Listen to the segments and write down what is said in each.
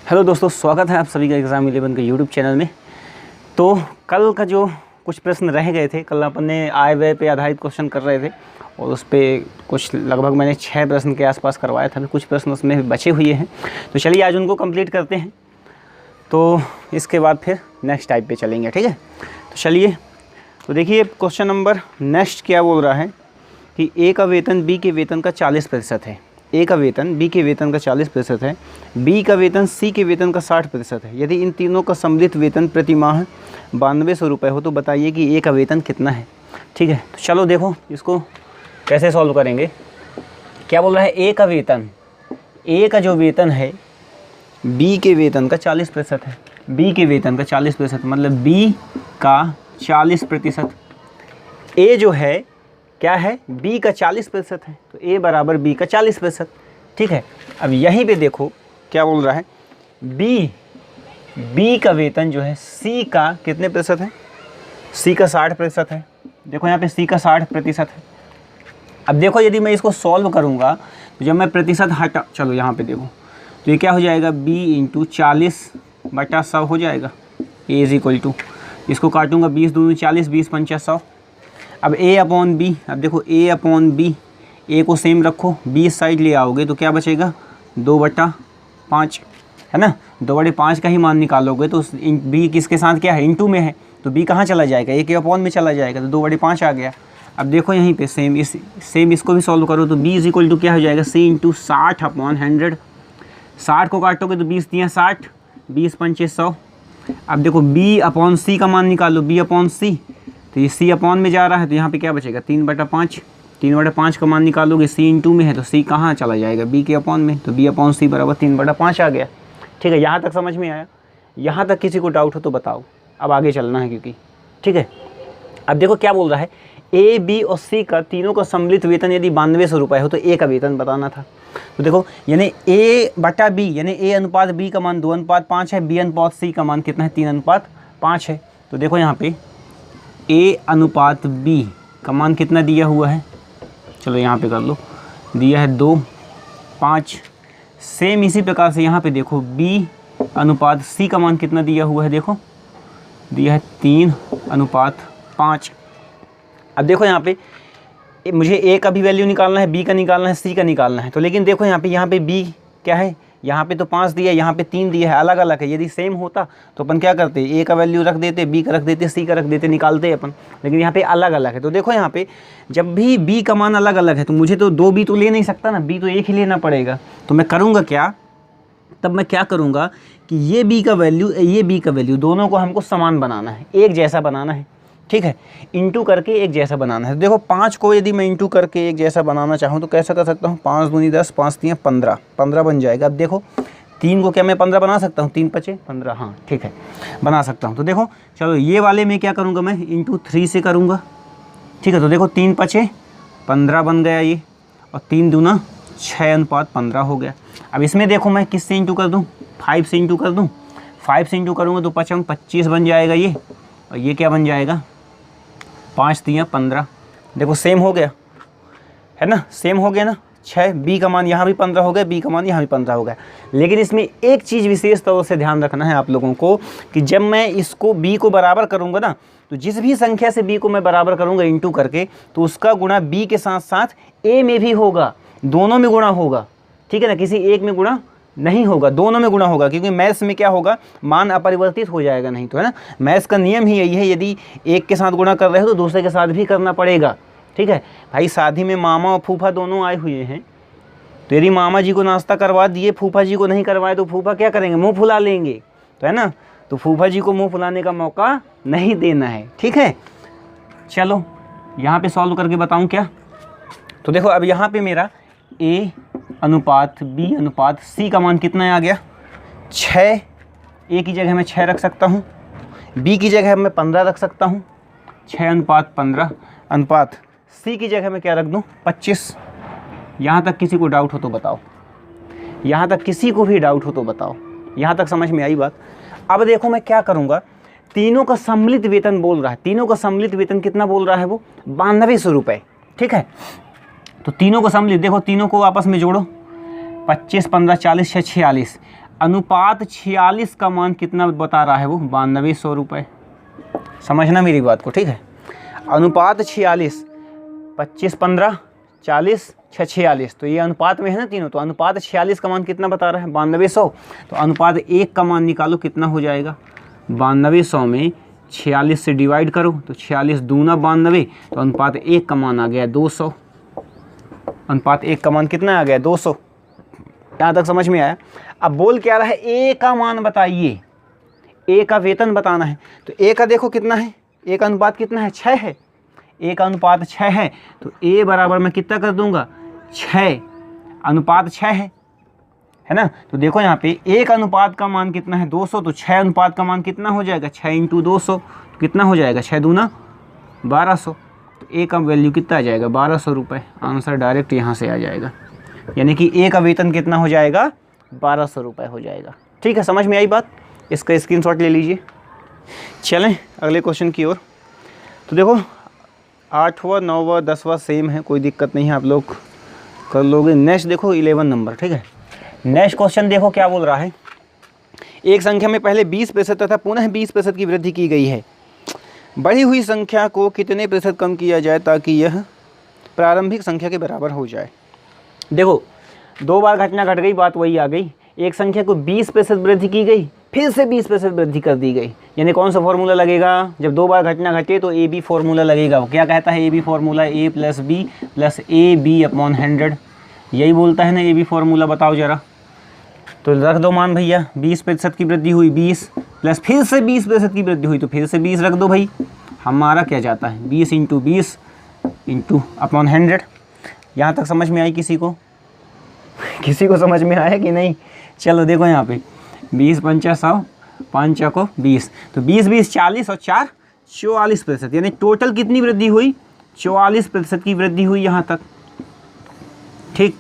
Hello दोस्तों, स्वागत है आप सभी का एग्ज़ाम 11 के यूट्यूब चैनल में। तो कल का जो कुछ प्रश्न रह गए थे, कल अपन ने आय व्यय पे आधारित क्वेश्चन कर रहे थे और उस पर कुछ लगभग मैंने 6 प्रश्न के आसपास करवाया था। कुछ प्रश्न उसमें बचे हुए हैं, तो चलिए आज उनको कंप्लीट करते हैं। तो इसके बाद फिर नेक्स्ट टाइप पे चलेंगे, ठीक है। तो चलिए, तो देखिए क्वेश्चन नंबर नेक्स्ट क्या बोल रहा है कि ए का वेतन बी के वेतन का 40% है। ए का वेतन बी के वेतन का 40% है, बी का वेतन सी के वेतन का 60% है। यदि इन तीनों का सम्मिलित वेतन प्रति माह 9200 रुपये हो तो बताइए कि ए का वेतन कितना है। ठीक है, तो चलो देखो इसको कैसे सॉल्व करेंगे। क्या बोल रहा है, ए का वेतन, ए का जो वेतन है बी के वेतन का 40% है। बी के वेतन का 40% मतलब बी का 40%। ए जो है क्या है, बी का 40% है, तो ए बराबर बी का 40%। ठीक है, अब यहीं पे देखो क्या बोल रहा है, बी का वेतन जो है सी का कितने प्रतिशत है, सी का 60% है। देखो यहाँ पे सी का 60% है। अब देखो यदि मैं इसको सॉल्व करूँगा तो जब मैं प्रतिशत हटा, चलो यहाँ पे देखो तो ये क्या हो जाएगा, बी इंटू 40/100 हो जाएगा। ए इज इक्वल टू, इसको काटूंगा 20 दूनी 40, 20 पंचा 100। अब ए अपॉन बी, अब देखो ए अपॉन बी, ए को सेम रखो, बी साइड ले आओगे तो क्या बचेगा, 2/5 है ना। 2/5 का ही मान निकालोगे तो बी किसके साथ क्या है, इंटू में है, तो बी कहाँ चला जाएगा, ए के अपॉन में चला जाएगा, तो 2/5 आ गया। अब देखो यहीं पे सेम इसको भी सॉल्व करो तो बी इज इक्वल टू क्या हो जाएगा, सी इंटू 60/100। 60 को काटोगे तो 20 दिया 60, 20 पंचे 100। अब देखो बी अपॉन सी का मान निकालो, बी अपॉन सी, तो ये सी अपॉन में जा रहा है तो यहाँ पे क्या बचेगा, 3/5। 3/5 का मान निकालोगे, सी इंटू में है तो सी कहाँ चला जाएगा, बी के अपॉन में, तो बी अपॉन सी बराबर 3/5 आ गया। ठीक है, यहाँ तक समझ में आया। यहाँ तक किसी को डाउट हो तो बताओ, अब आगे चलना है क्योंकि, ठीक है। अब देखो क्या बोल रहा है, ए बी और सी का तीनों का सम्मिलित वेतन यदि 9200 रुपये हो तो ए का वेतन बताना था। तो देखो यानी ए बटा बी, यानी ए अनुपात बी का मान 2:5 है, बी अनुपात सी का मान कितना है, 3:5 है। तो देखो यहाँ पे ए अनुपात बी का मान कितना दिया हुआ है, चलो यहाँ पे कर लो, दिया है 2:5। सेम इसी प्रकार से यहाँ पे देखो बी अनुपात सी का मान कितना दिया हुआ है, देखो दिया है 3:5। अब देखो यहाँ पे मुझे ए का भी वैल्यू निकालना है, बी का निकालना है, सी का निकालना है। तो लेकिन देखो यहाँ पे बी क्या है, यहाँ पे तो 5 दिया है, यहाँ पे 3 दिया है, अलग अलग है। यदि सेम होता तो अपन क्या करते, ए का वैल्यू रख देते, बी का रख देते, सी का रख देते, निकालते अपन। लेकिन यहाँ पे अलग अलग है। तो देखो यहाँ पे जब भी बी का मान अलग अलग है तो मुझे तो 2 बी तो ले नहीं सकता ना, बी तो एक ही लेना पड़ेगा। तो मैं करूँगा क्या, तब मैं क्या करूँगा कि ये बी का वैल्यू, ये बी का वैल्यू, दोनों को हमको समान बनाना है, एक जैसा बनाना है। ठीक है, इंटू करके एक जैसा बनाना है। तो देखो 5 को यदि मैं इंटू करके एक जैसा बनाना चाहूँ तो कैसा कर सकता हूँ, 5 दूनी 10, 5 3 15, 15 बन जाएगा। अब देखो 3 को क्या मैं 15 बना सकता हूँ, 3 5 15, हाँ ठीक है बना सकता हूँ। तो देखो चलो ये वाले में क्या करूँगा, मैं इंटू 3 से करूँगा। ठीक है, तो देखो 3 5 15 बन गया ये, और 3 दूना 6:15 हो गया। अब इसमें देखो मैं किससे इंटू कर दूँ, 5 से इंटू कर दूँ। 5 से इंटू करूँगा तो 5 25 बन जाएगा ये, और ये क्या बन जाएगा, 5 3 15। देखो सेम हो गया है ना, सेम हो गया ना। 6, बी का मान यहाँ भी 15 हो गया, बी का मान यहाँ भी 15 हो गया। लेकिन इसमें एक चीज़ विशेष तौर से ध्यान रखना है आप लोगों को कि जब मैं इसको बी को बराबर करूँगा ना, तो जिस भी संख्या से बी को मैं बराबर करूँगा इंटू करके, तो उसका गुणा बी के साथ साथ ए में भी होगा, दोनों में गुणा होगा। ठीक है ना, किसी एक में गुणा नहीं होगा, दोनों में गुणा होगा। क्योंकि मैथ्स में क्या होगा, मान अपरिवर्तित हो जाएगा नहीं तो, है ना। मैथ्स का नियम ही यही है, यदि एक के साथ गुणा कर रहे हो तो दूसरे के साथ भी करना पड़ेगा। ठीक है भाई, शादी में मामा और फूफा दोनों आए हुए हैं, तो यदि मामा जी को नाश्ता करवा दिए, फूफा जी को नहीं करवाए तो फूफा क्या करेंगे, मुँह फुला लेंगे, तो है ना। तो फूफा जी को मुँह फुलाने का मौका नहीं देना है। ठीक है, चलो यहाँ पर सॉल्व करके बताऊँ क्या। तो देखो अब यहाँ पर मेरा ए अनुपात बी अनुपात सी का मान कितना आ गया, 6। ए की जगह मैं 6 रख सकता हूँ, बी की जगह मैं 15 रख सकता हूँ, 6:15 अनुपात सी की जगह मैं क्या रख दूँ, 25। यहाँ तक किसी को डाउट हो तो बताओ, यहाँ तक किसी को भी डाउट हो तो बताओ। यहाँ तक समझ में आई बात। अब देखो मैं क्या करूँगा, तीनों का सम्मिलित वेतन बोल रहा है, तीनों का सम्मिलित वेतन कितना बोल रहा है वो, 9200 रुपये। ठीक है, तो तीनों को सम्मिलित, देखो तीनों को आपस में जोड़ो, 25 15 40 6 46। अनुपात 46 का मान कितना बता रहा है वो? 9200 रुपये। समझना मेरी बात को, ठीक है। अनुपात 46, 25 15 40 6 46, तो ये अनुपात में है ना तीनों, तो अनुपात 46 का मान कितना बता रहा है? 9200। तो अनुपात 1 का मान निकालो, कितना हो जाएगा? 9200 में 46 से डिवाइड करो तो 46 दूना 92, तो अनुपात 1 का मान आ गया 200। अनुपात 1 का मान कितना आ गया? 200। यहाँ तक समझ में आया? अब बोल क्या रहा है? ए का मान बताइए, ए का वेतन बताना है। तो ए का देखो कितना है, ए का अनुपात कितना है? 6 है। ए का अनुपात 6 है, तो ए बराबर मैं कितना कर दूंगा? 6, अनुपात 6 है ना। तो देखो यहाँ पे एक अनुपात का मान कितना है? 200, तो 6 अनुपात का मान कितना हो जाएगा? 6 × 200, तो कितना हो जाएगा? 6 दूना 1200। तो ए का वैल्यू कितना आ जाएगा? 1200 रुपये। आंसर डायरेक्ट यहाँ से आ जाएगा, यानी कि ए का वेतन कितना हो जाएगा? 1200 रुपये हो जाएगा। ठीक है, समझ में आई बात? इसका स्क्रीनशॉट ले लीजिए। चलें अगले क्वेश्चन की ओर। तो देखो 8वां 9वां 10वां सेम है, कोई दिक्कत नहीं है, आप लोग कर लोगे। नेक्स्ट देखो 11 नंबर, ठीक है। नेक्स्ट क्वेश्चन देखो क्या बोल रहा है। एक संख्या में पहले 20% तथा पुनः 20% की वृद्धि की गई है। बढ़ी हुई संख्या को कितने प्रतिशत कम किया जाए ताकि यह प्रारंभिक संख्या के बराबर हो जाए? देखो 2 बार घटना घट गई, बात वही आ गई। एक संख्या को 20% वृद्धि की गई, फिर से 20% वृद्धि कर दी गई, यानी कौन सा फॉर्मूला लगेगा? जब 2 बार घटना घटे तो ए बी फॉर्मूला लगेगा। वो क्या कहता है? A B formula a + b + ab/100, यही बोलता है ना ए बी फॉर्मूला। बताओ ज़रा, तो रख दो मान भैया। 20% की वृद्धि हुई, 20 प्लस फिर से 20% की वृद्धि हुई, तो फिर से 20 रख दो भाई। हमारा क्या जाता है? 20 × 20 × 100। यहाँ तक समझ में आई किसी को? किसी को समझ में आया कि नहीं? चलो देखो यहाँ पे 20 × 5 100, 5 × 20, तो 20 20 40 और 4 44%, यानी टोटल कितनी वृद्धि हुई? 44% की वृद्धि हुई यहाँ तक। ठीक,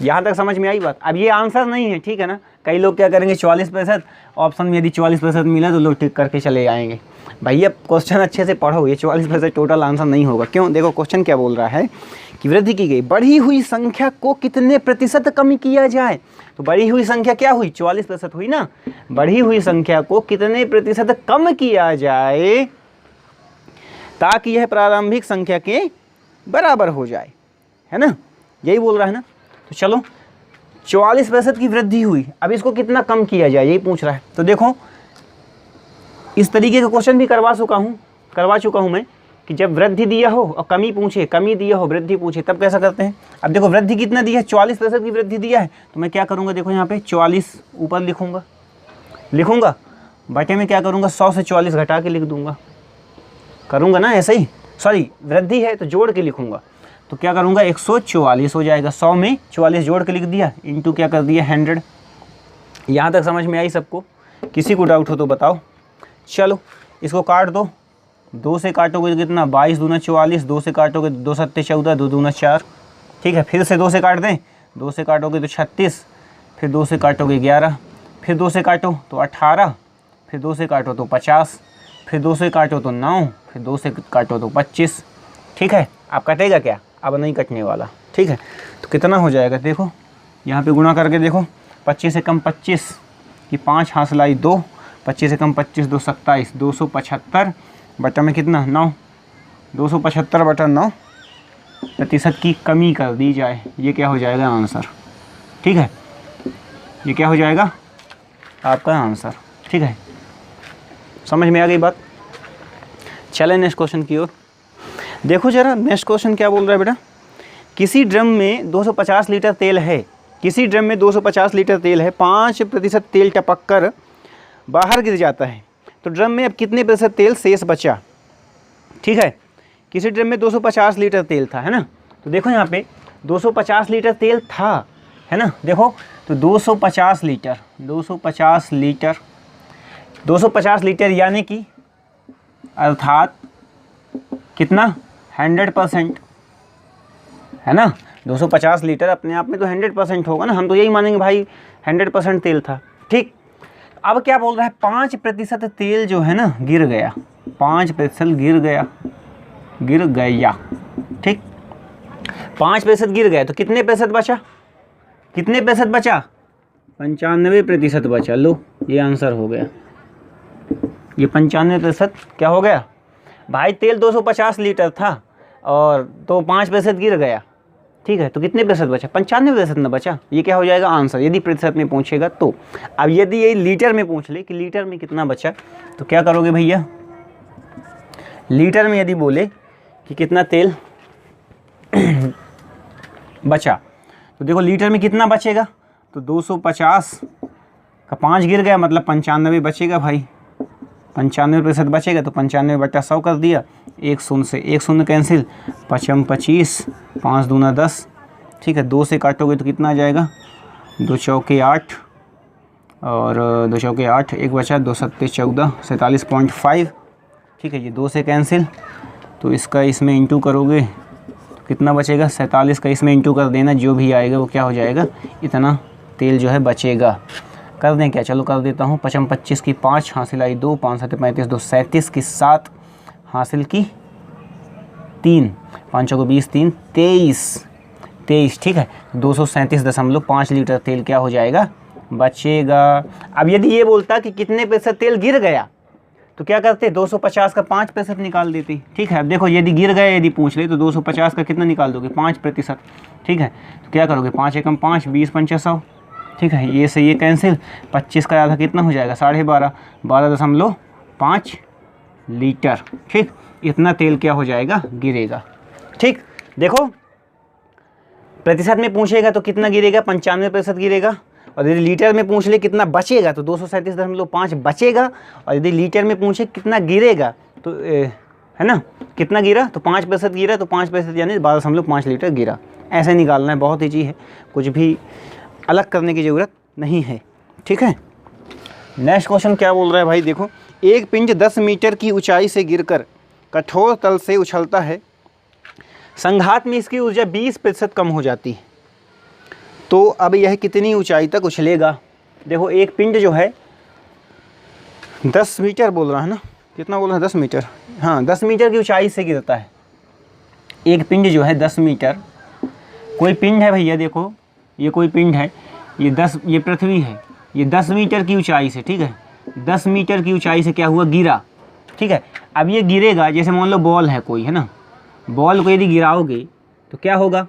यहाँ तक समझ में आई बात? अब ये आंसर नहीं है, ठीक है ना। कई लोग क्या करेंगे? 44%, ऑप्शन में यदि 44% मिला तो लोग टिक करके चले आएंगे। भैया क्वेश्चन अच्छे से पढ़ो, ये 44% टोटल आंसर नहीं होगा। क्यों? देखो क्वेश्चन क्या बोल रहा है कि वृद्धि की गई, बढ़ी हुई संख्या को कितने प्रतिशत कम किया जाए? तो बढ़ी हुई संख्या क्या हुई? 44% हुई ना। बढ़ी हुई संख्या को कितने प्रतिशत कम किया जाए ताकि यह प्रारंभिक संख्या के बराबर हो जाए, है ना? यही बोल रहा है ना। तो चलो 44% की वृद्धि हुई, अब इसको कितना कम किया जाए, यही पूछ रहा है। तो देखो इस तरीके का क्वेश्चन भी करवा चुका हूँ मैं, कि जब वृद्धि दिया हो और कमी पूछे, कमी दिया हो वृद्धि पूछे, तब कैसा करते हैं। अब देखो वृद्धि कितना दिया है? 44% की वृद्धि दिया है, तो मैं क्या करूँगा? देखो यहाँ पे 44 ऊपर लिखूँगा, बटे में क्या करूँगा? 100 से 44 घटा के लिख दूँगा, करूँगा ना ऐसे ही। सॉरी, वृद्धि है तो जोड़ के लिखूँगा, तो क्या करूँगा? 144 हो जाएगा। 100 में 44 जोड़ के लिख दिया, इंटू क्या कर दिया? 100। यहाँ तक समझ में आई सबको? किसी को डाउट हो तो बताओ। चलो इसको काट दो, 2 से काटोगे तो कितना? 22 दूना 44, 2 से काटोगे 2 सत्ते 14, 2 दूना 4। ठीक है, फिर से 2 से काट दें, 2 से काटोगे तो 36, फिर 2 से काटोगे 11, फिर 2 से काटो तो 18, फिर 2 से काटो तो 50, फिर 2 से काटो तो 9, फिर 2 से काटो तो 25। ठीक है, अब कटेगा क्या? अब नहीं कटने वाला। ठीक है, तो कितना हो जाएगा? देखो यहाँ पे गुणा करके देखो, 25 से कम 25 की 5 हासिलाई 2, 25 से कम 25 2 27, 275 बटा में कितना? 9, 275 बटा 9 प्रतिशत की कमी कर दी जाए, ये क्या हो जाएगा? आंसर। ठीक है, ये क्या हो जाएगा? आपका आंसर। ठीक है, समझ में आ गई बात? चलें नेक्स्ट क्वेश्चन की ओर। देखो जरा नेक्स्ट क्वेश्चन क्या बोल रहा है बेटा। किसी ड्रम में 250 लीटर तेल है, किसी ड्रम में 250 लीटर तेल है, 5% तेल टपक कर बाहर गिर जाता है, तो ड्रम में अब कितने प्रतिशत तेल शेष बचा? ठीक है, किसी ड्रम में 250 लीटर तेल था, है ना। तो देखो यहाँ पे 250 लीटर तेल था, है ना। देखो तो 250 लीटर यानी कि अर्थात कितना? 100%, है ना। 250 लीटर अपने आप में तो 100% होगा ना, हम तो यही मानेंगे भाई 100% तेल था। ठीक, अब क्या बोल रहा है? 5% तेल जो है ना गिर गया, 5% गिर गया। ठीक, 5% गिर गया तो कितने प्रतिशत बचा? 95% बचा। लो ये आंसर हो गया, ये 95% क्या हो गया भाई। तेल 250 लीटर था और तो 5% गिर गया, ठीक है। तो कितने प्रतिशत बचा, 95% ना बचा। ये क्या हो जाएगा आंसर, यदि प्रतिशत में पूछेगा तो। अब यदि ये लीटर में पूछ ले कि लीटर में कितना बचा, तो क्या करोगे भैया, लीटर में यदि बोले कि कितना तेल बचा, तो देखो लीटर में कितना बचेगा, तो 250 का 5 गिर गया, मतलब 95 बचेगा भाई। 95% बचेगा, तो 95/100 कर दिया, 1 शून्य से 1 शून्य कैंसिल, 5 25, 5 दूना 10, ठीक है। 2 से काटोगे तो कितना आ जाएगा, 2 चौके 8 और 2 चौके 8, 1 बचा, 2 सत्ते 14, 47.5, ठीक है। ये 2 से कैंसिल, तो इसका इसमें इंटू करोगे तो कितना बचेगा, 47 का इसमें इंटू कर देना, जो भी आएगा वो क्या हो जाएगा, इतना तेल जो है बचेगा। कर दें क्या, चलो कर देता हूँ। 5 25 की 5 हासिल आई 2, 5 7 35, 2 37 की 7 हासिल की 3, 5 चौको 20, 3 23, ठीक है। 237.5 लीटर तेल क्या हो जाएगा, बचेगा। अब यदि ये बोलता कि कितने प्रतिशत तेल गिर गया, तो क्या करते, 250 का 5% निकाल देती, ठीक है। अब देखो यदि गिर गया यदि पूछ ले, तो 250 का कितना निकाल दोगे, 5%, ठीक है। तो क्या करोगे, 5 एकम 5, 20 पंचे 100, ठीक है। ये से ये कैंसिल, 25 का आधा कितना हो जाएगा, 12.5, 12.5 लीटर, ठीक। इतना तेल क्या हो जाएगा, गिरेगा, ठीक। देखो प्रतिशत में पूछेगा तो कितना गिरेगा, 95% गिरेगा। और यदि लीटर में पूछ ले कितना बचेगा, तो 237.5 बचेगा। और यदि लीटर में पूछे कितना गिरेगा, तो है ना, कितना गिरा, तो 5% गिरा, तो 5% यानी 12.5 लीटर गिरा। ऐसे निकालना है, बहुत ईजी है, कुछ भी अलग करने की ज़रूरत नहीं है, ठीक है। नेक्स्ट क्वेश्चन क्या बोल रहा है भाई, देखो। एक पिंड 10 मीटर की ऊंचाई से गिरकर कठोर तल से उछलता है, संघात में इसकी ऊर्जा 20% कम हो जाती है, तो अब यह कितनी ऊंचाई तक उछलेगा। देखो एक पिंड जो है 10 मीटर बोल रहा है ना, कितना बोल रहा है, 10 मीटर, हाँ 10 मीटर की ऊंचाई से गिरता है। एक पिंड जो है 10 मीटर, कोई पिंड है भैया, देखो ये कोई पिंड है, ये पृथ्वी है, ये 10 मीटर की ऊंचाई से, ठीक है, 10 मीटर की ऊंचाई से क्या हुआ, गिरा, ठीक है। अब ये गिरेगा, जैसे मान लो बॉल है कोई, है ना, बॉल को यदि गिराओगे तो क्या होगा,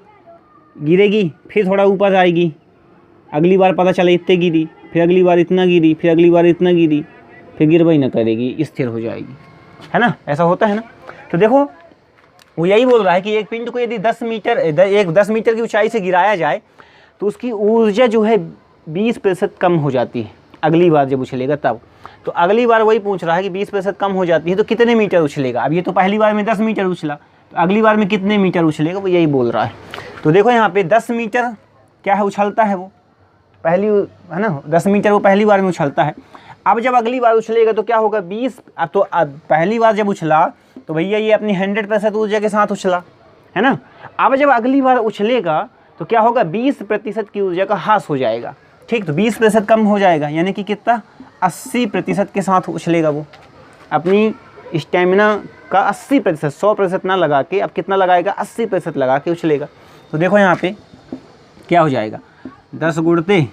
गिरेगी, फिर थोड़ा ऊपर आएगी, अगली बार पता चला इतने गिरी, फिर अगली बार इतना गिरी, फिर अगली बार इतना गिरी, फिर गिरवाई ना करेगी, स्थिर हो जाएगी, है ना, ऐसा होता है ना। तो देखो वो यही बोल रहा है कि एक पिंड को यदि 10 मीटर की ऊंचाई से गिराया जाए, तो उसकी ऊर्जा जो है 20% कम हो जाती है अगली बार जब उछलेगा तब। तो अगली बार वही पूछ रहा है कि 20% कम हो जाती है, तो कितने मीटर उछलेगा। अब ये तो पहली बार में 10 मीटर उछला, तो अगली बार में कितने मीटर उछलेगा, वो यही बोल रहा है। तो देखो यहाँ पे 10 मीटर क्या है, उछलता है वो पहली, है ना, 10 मीटर वो पहली बार में उछलता है। अब जब अगली बार उछलेगा तो क्या होगा, 20। अब पहली बार जब उछला तो भैया ये अपनी 100% ऊर्जा के साथ उछला, है ना। अब जब अगली बार उछलेगा तो क्या होगा, 20% की ऊर्जा का ह्रास हो जाएगा, ठीक। तो 20% कम हो जाएगा, यानी कि कितना, 80% के साथ उछलेगा वो, अपनी स्टेमिना का 80%, 100% ना लगा के, अब कितना लगाएगा, 80% लगा के उछलेगा। तो देखो यहाँ पे क्या हो जाएगा, 10 गुणते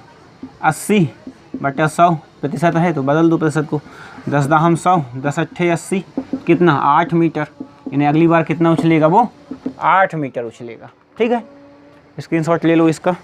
80/100% है, तो बदल दो प्रतिशत को, 10 दाहम 100, 10 अट्ठे 80, कितना, 8 मीटर, यानी अगली बार कितना उछलेगा वो, 8 मीटर उछलेगा, ठीक है। स्क्रीनशॉट ले लो इसका।